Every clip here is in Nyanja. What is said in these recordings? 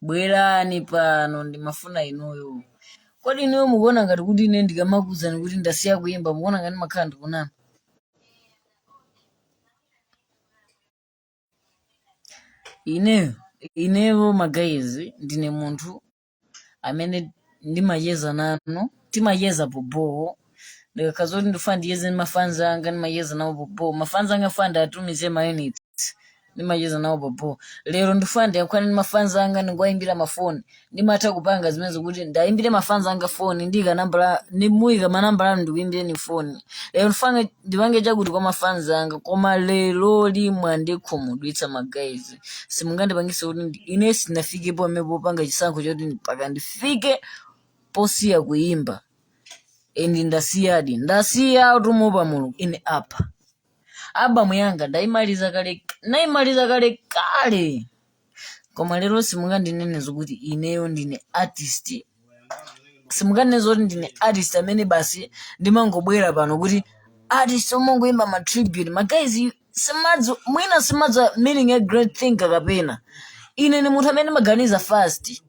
bwerani pano ndimafuna inuyo. Kodi inuyo mukuona ngati kuti ine ndikamakuwuzani kuti ndasiya kuimba mukuona ngati makhala ndikunama? Ineyo magayizi ndine munthu amene ndimacheza nanu, timacheza popo. Ndikakazoti ndifuna ndiyeze ndi mafanzi anga ndimacheza nawo popo. Mafanzi anga funa ndatumize ma units ndimacheza nawo popo. Lero ndifuna ndiyankhulane ndi mafanzi anga ndingowayimbira mafoni. Ndimatha kupanga zimene kuti ndayimbire mafanzi anga foni ndimuyika manambala anu ndikuyimbireni foni. Lero ndifuna ndipange chakuti kwa mafanzi anga, koma lero mwandikhumudwitsa magayizi. Simungandipangise kuti ine sindinafikepo amene popanga chisankho choti mpaka ndifike posiya kuimba. Endi ndasiya utumupa Mulungu ine apa. Albamu yanga nayimaliza kale. Koma lero simungandinene zokuti ineyo ndine artist. Simungandinene zoti ndine artist amene basi ndimangobwera pano kuti artist omongoimba ma tribute. Magayizi mwina simadza meaning a great thing kapena. Ine ni munthu amene maganiza fast.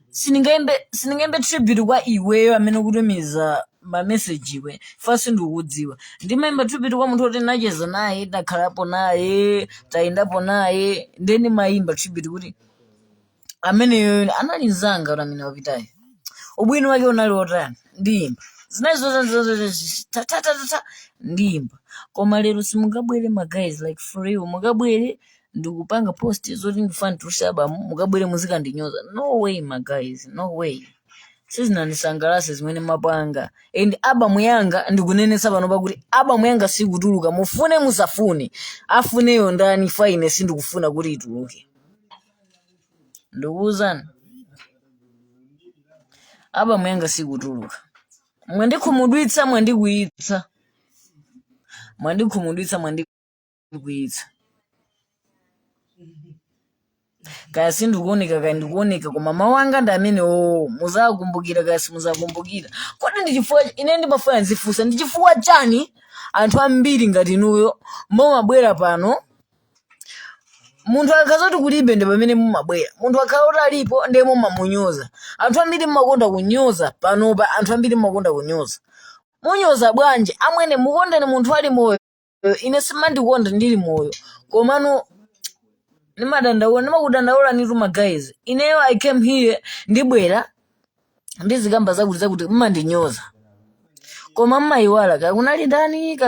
Siningaimbe tribute kwa iweyo amene kutumiza ma message iwe fast ndikudziwa. Ndimaimba tribute kwa munthu oti nacheza naye, ndakhalapo naye, tayindapo naye, ndeni maimba tribute kuti ameneyo anali mzanga ora amene wapitayo. Ubwino wake unali otani ndiyimba. Zinazo ndiyimba. Koma lero simungabwere magayizi like for real. Mungabwere ndikupanga post zoti ndifuna nditulutse albamu mukabwere muzikandinyoza. No way magayizi, no way. Sizinandisangalatsa zimene mapanga. And albamu yanga ndikunenetsa pano pakuti albamu yanga sikutuluka. Mufune musafune afuneyo ndani fine sindikufuna kuti ituluke. Ndikuwuzani albamu yanga sikutuluka. Mwandikhumudwitsa mwandikuwitsa. Kaya sindikuoneka koma mawu anga ndi amene muzakumbukira kaya simuzakumbukira. Kodi ndichifukwa ine ndimafuna nzifunsa ndichifukwa chani anthu ambiri ngati inuyo mumabwera pano. Munthu akazoti kulibe ndi pamene mumabwera. Munthu akazoti alipo ndiye mumamunyoza. Anthu ambiri mumakonda kunyoza panopa. Anthu ambiri mumakonda kunyoza. Munyoza bwanji amwene mukondeni munthu ali moyo. Ine simandikonda ndili moyo. Komano nimakudandaula nitu magayizi. Ineyo I came here ndibwera ndizikamba zakuti mmandinyoza. Koma mmayiwala kakunali ndani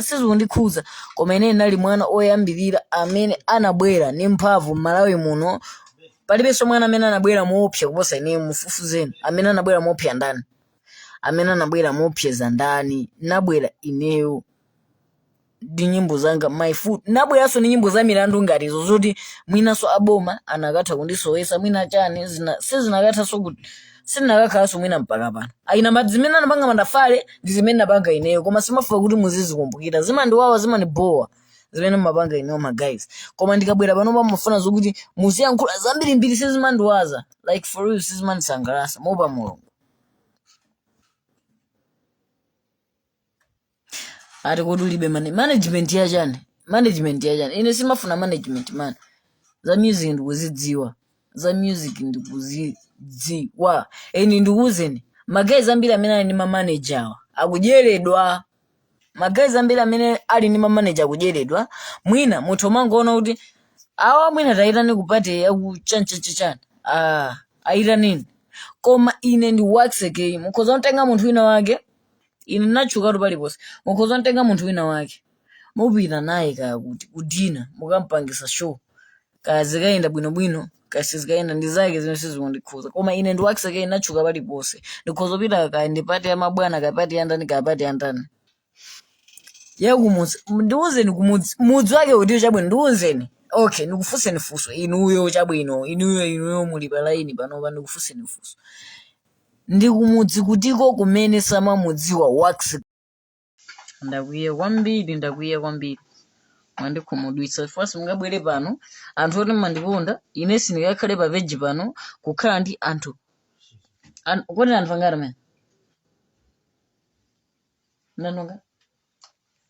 sizikundikhuza. Koma ine nali mwana oyambirira amene anabwera ndi mphamvu m'Malawi muno. Palibenso mwana amene anabwera moopsa kuposa ine mufufuzeni. Amene anabwera moopsa ndani? Amene anabwera moopseza ndani? Nabwera ineyo ndi nyimbo zanga my foot. Nabweranso ndi nyimbo za milandu ngati izo zoti mwinaso aboma anakatha kundisowesa mwina chani sizinakathanso kuti sindinakakhalanso mwina mpaka pano. Ayina zimene anapanga mandafale ndi zimene napanga ineyo. Koma simafuna kuti muzizikumbukira. Zimandiwawa zimandibowa zimene mumapanga ineyo magayizi. Koma ndikabwera pano pamafuna zokuti muziyankhula zambirimbiri sizimandiwaza. Like for real sizimandisangalatsa mopa Mulungu. Ati kodi ulibe management ya chani? Ine simafuna management man. Za music ndikuzidziwa. Eni ndikuwuzeni magayizi ambiri amene ali ndi mamanager akujeredwa. Magayizi ambiri amene ali ndi mamanager akujeredwa. Mwina munthu mangoona kuti awa mwina tayitani kupate yakuchanchachachani. Ayitanini. Koma ine ndi Waxy Kay. Mukhoza kutenga munthu wina wake. Ine nachuka paliponse. Mukhoza kutenga munthu wina wake. Mupita naye kaya kuti kudina mukampangisa show. Kaya zikayenda bwinobwino kaya sizikayenda ndi zake zimene sizikundikhuza. Koma ine ndi Waxy Kay nachuka paliponse. Ndikhoza kupita kaya ndi pati ya mabwana kaya pati ya ndani kaya pati ya ndani. Yakumudzi ndiwuzeni kumudzi wake kuti chabwino ndiwuzeni. Okay, ndikufunseni funso inuyo chabwino inuyo muli pa line panopa ndikufunseni funso. Ndikumudzi kutiko kumene samamudziwa Waxy. Ndakwiya kwambiri. Mwandikhumudwitsa. First mungabwere pano anthu oti mmandikonda ine sindikakhale pa page pano kukhala ndi anthu. Kodi anthu angati mene? Nanonga?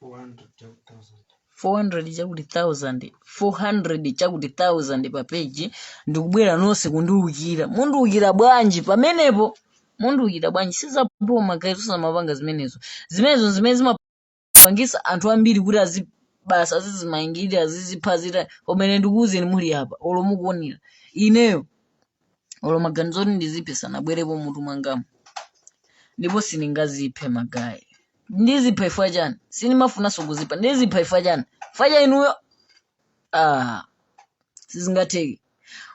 400,000. 400 chakuti 1000 400 chakuti 1000 pa page ndikubwera nonse kundiukira mundiukira bwanji pamenepo mundiukira bwanji sizaboma guys usamapanga zimenezo zimene zimapangisa anthu ambiri kuti azibasa azizimaingirira aziziphazira komene ndikuuzeni muli apa olo mukuonera ineyo olo maganizo oti ndiziphe sanabwerepo mutu mwangamo ndipo siningaziphe magayi ndizipha ifwa chani sinimafunanso kuzipha ndizipha ifwa chani faja inuyo sizingatheki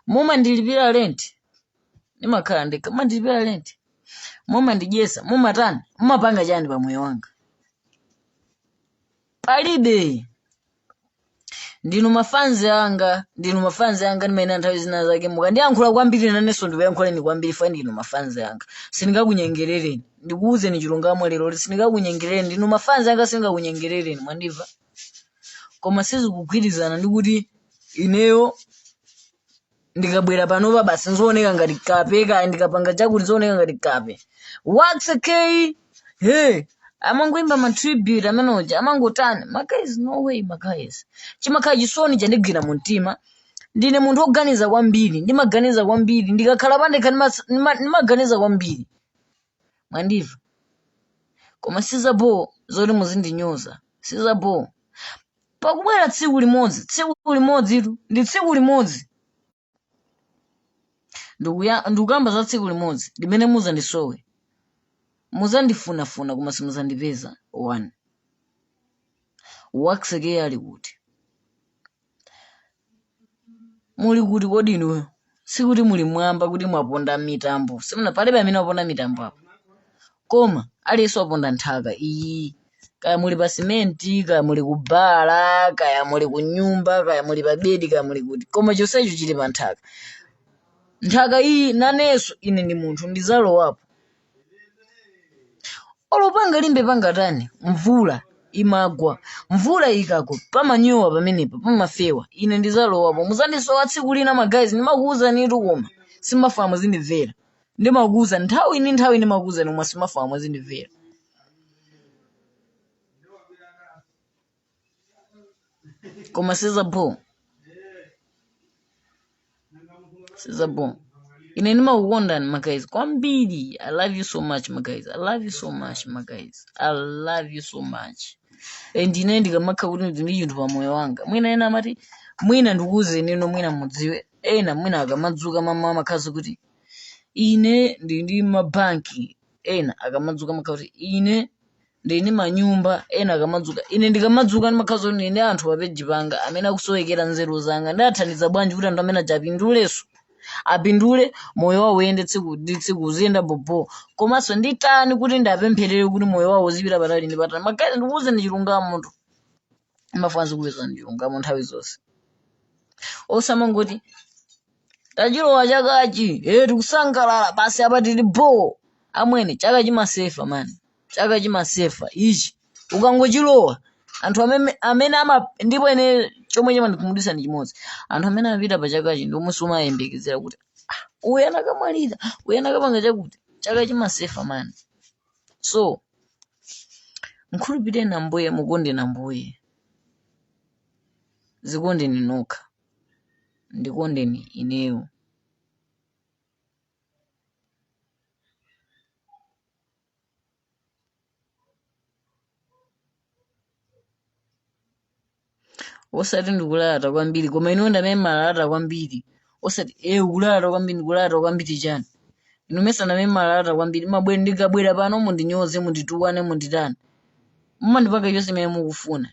mumandilipira rent ndimakhala ndekha mandilipira rent mumandidyesa mumatani mumapanga chani pa moyo wanga palibe ndinu mafanzi anga ndimene nthawi zina zake mukandiyankhula kwambiri nanenso ndikuyankhuleni kwambiri fa ndinu mafanzi anga sindingakunyengerereni ndikuuzeni chilungamo lero kuti sindingakunyengerereni ndinu mafanzi anga sindingakunyengerereni mwandiva koma sizikugwirizana ndikuti ineyo ndikabwera panopa basi nzooneka ngati kape kaya ndikapanga chakuti zooneka ngati kape Waxy Kay amangoimba matribute amenoja amangotani magayizi no way magayizi chimakhala chisoni chandigwira mu mtima ndine munthu oganiza kwambiri ndimaganiza kwambiri ndikakhala pandekha ndimaganiza kwambiri mwandiva koma sizabo zoti muzindinyoza sizabo pakubwera tsiku limodzi ndi tsiku limodzi ndikuyamba za tsiku limodzi limene muzandisowe muzandifunafuna koma simuzandipeza. 1 Waxy Kay ali kuti muli kuti kodi inuyo sikuti muli mwamba kuti mwaponda mitambo simuna palibe amene waponda mitambo apo koma aliyense waponda nthaka iyi kaya muli pa simenti kaya muli kubala kaya muli kunyumba kaya muli pa bedi kaya muli kuti koma chonsecho chili pa nthaka iyi nanenso ine ndi munthu ndizalowapo olopanga limbe pangatani mvula imagwa mvula ikagwa pamanyowa pamenepa pamafewa ine ndizalowapo muzandisowa tsiku lina magayizi ndimakuwuzani koma simafuna muzindimvera ndimakuwuza nthawi ndimakuwuzani koma simafuna muzindimvera koma sizabo ine ndimakukondani magayizi kwambiri. I love you so much magayizi. I love you so much magayizi. I love you so much. And ine ndikamakha kuti ndi chinthu pa moyo wanga mwina ena amati mwina ndikuwuzeni ino mwina mudziwe ena mwina akamadzuka mama amakhazi kuti ine ndi mabanki ena akamadzuka makhazi kuti ine ndine manyumba ena akamadzuka ine ndikamadzuka ndimakhazi kuti ine anthu papeji panga amene akusowekera nzeru zanga ndathandiza bwanji kuti anthu amene achapinduleso apindule moyo wawo uyende tsiku uziyenda bobo komanso nditani kuti ndapempherere kuti moyo wawo uzipita patali ndi patali magayizi ndikuwuzeni chilungamo munthu amafanzi kuweza chilungamo nthawi zonse osamangoti tachilowa chakachi tikusangalala basi apa tili bo amwene chaka chimasefa mani chaka chimasefa ichi ukangochilowa anthu amene ndipo ine chomwe chimandikhumudwitsa ndi chimodzi anthu amene apita pa chakachi ndi omwe sumayembekezera kuti uyu anakamwalira uyu anakapanga chakuti chaka chimasefa mani so mkhulupireni Ambuye mukondeni Ambuye zikondeni nokha ndikondeni ineyo osati ndikulata kwambiri koma ino ndamene malata kwambiri osati ukulata kwambiri ndikulata kwambiri chani ino mesa ndamene malata kwambiri mabwera ndikabwera pano mundinyoze munditukwane munditani mumandipanga chonse imene mukufuna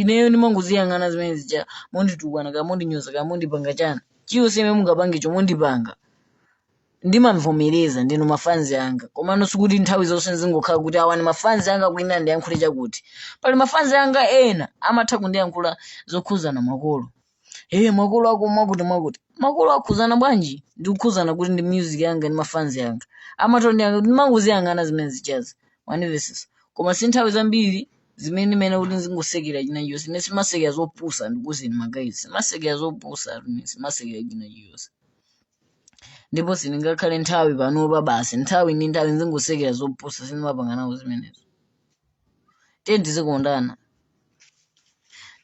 ineyo ndimangoziyang'ana zimene zija munditukwana kaya mundinyoza kaya mundipanga chani chiyonse imene mungapange cho mundipanga ndimamvomereza ndinu mafanzi anga komano sikuti nthawi zonse nzingokhala kuti awa ni mafanzi anga kwina ndiyankhule chakuti pali mafanzi anga ena amatha kundiyankhula zokhuzana makolo makolo ako mwakuti makolo akhuzana bwanji ndikukhuzana kuti ndi music yanga ndi mafanzi anga amatha kundiyankhula ndimangoziyang'ana zimene zichazi manivesesa koma si nthawi zambiri zimene kuti nzingosekera chinachiyonse ine simasekera zopusa ndikuzini magayizi simasekera zopusa simasekera chinachiyonse ndipo sindingakhale nthawi panopa basi nthawi ndi nthawi nzingosekera zopusa sindimapanga nawo zimenezo tiyeni tizikondana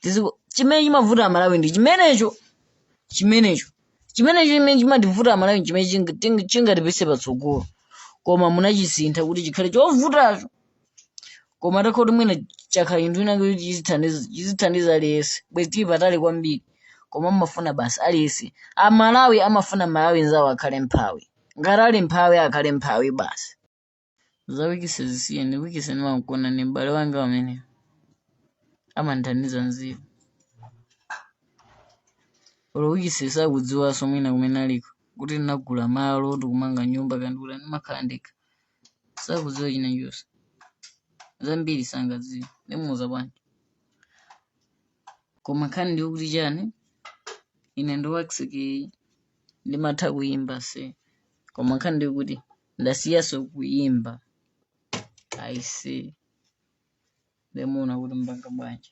chimene chimavuta Malawi ndi chimenecho chimene chimandivuta Malawi chimene chingatipese patsogolo koma munachisintha kuti chikhale chovutacho koma atakhoti mwina chakhala chinthu china kuti chizithandiza aliyense bwezi patali kwambiri koma mafuna basi aliyense Amalawi amafuna Malawi nzawo akhale mphawi ngati ali mphawi akhale mphawi basi za wikise zisiyeni wikise nimankona ni m'bale wanga wamene amandithandiza nzeru wikise sakudziwanso mwina kumene aliko kuti ndinagula malo tikumanga nyumba kandula ndimakhala ndekha sakudziwa chinachonse zambiri sangadziwa ndimuuza bwanji koma nkhani ndiyo kuti chani ine ndo Waxy Kay ndimatha kuimba se koma nkhani ndiyo kuti ndasiyaso kuimba aise ndemuna kuti mbanga bwanji